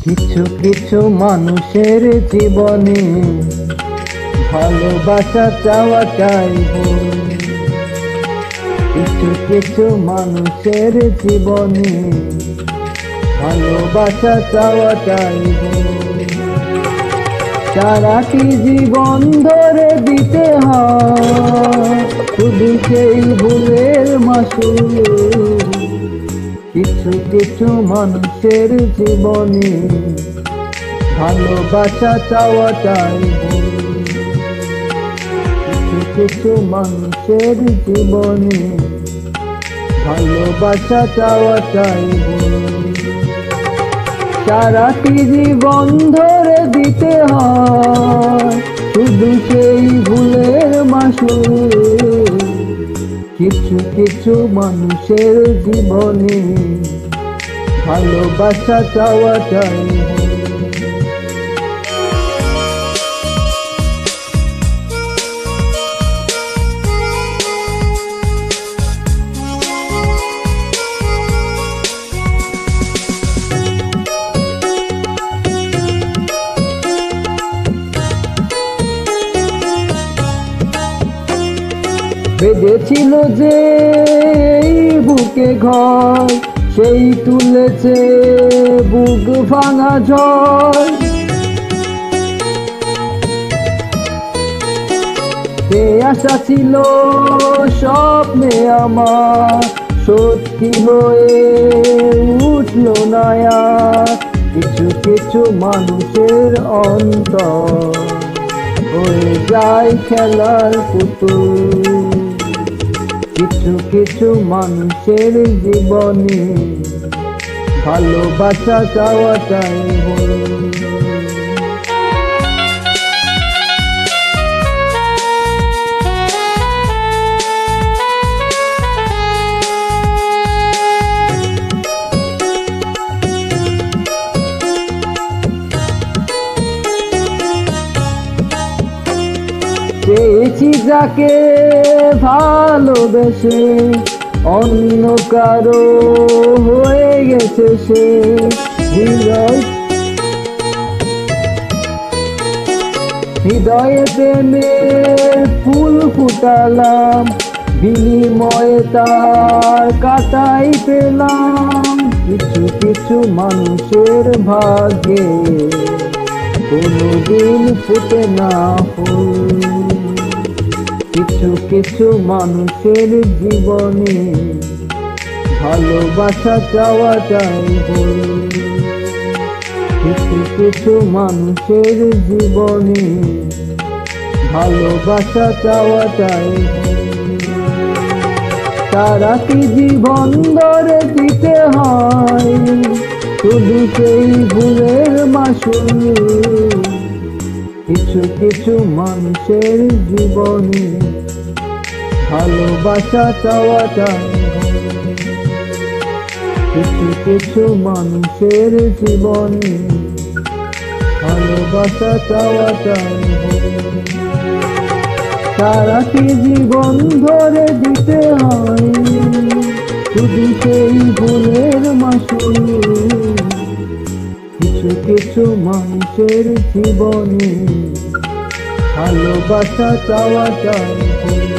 কিছু কিছু মানুষের জীবনে ভালোবাসা চাওয়াটাই ভুল। কিছু কিছু মানুষের জীবনে ভালোবাসা চাওয়াটাই ভুল। সারাটি জীবন ধরে দিতে হয় শুধু সেই ভুলের মাসুল। কিছু কিছু মানুষের জীবনে ভালোবাসা চাওয়াটাই ভুল। কিছু কিছু মানুষের জীবনে ভালোবাসা চাওয়াটাই ভুল। সারাটি জীবন ধরে দিতে হয় শুধু সেই ভুলের মাসুল। কিছু কিছু মানুষের জীবনে ভালোবাসা চাওয়াটাই ভুল। বেঁধেছিল যে বুকে ঘর, সেই তুলেছে বুক ভাঙা ঝড়। সে আশা ছিল স্বপ্নে আমার সত্যি হয়ে উঠল না আর। কিছু কিছু মানুষের অন্তর হয়ে যায় খেলার পুতুল। কিছু কিছু মানুষের জীবনে ভালোবাসা চাওয়াটাই ভুল। পেয়েছি যাকে ভালোবেসে অন্য কারো হয়ে গেছে সে। হৃদয়ে প্রেমের ফুল ফুটালাম, বিনিময়ে তার কাটাই পেলাম। কিছু কিছু মানুষের ভাগ্যে কোনোদিন ফুটে না ফুল। কিছু কিছু মানুষের জীবনে ভালোবাসা চাওয়াটাই ভুল। কিছু কিছু মানুষের জীবনে ভালোবাসা চাওয়াটাই ভুল। সারাটি জীবন ধরে দিতে হয় শুধু সেই ভুলের মাসুল। কিছু কিছু মানুষের জীবনে ভালোবাসা চাওয়াটাই ভুল। কিছু কিছু মানুষের জীবনে ভালোবাসা চাওয়াটাই ভুল। সারাটি জীবন ধরে দিতে হয় শুধু সেই ভুলের মাসুল। কিছু কিছু মানুষের জীবনে ভালোবাসা চাওয়াটাই ভুল।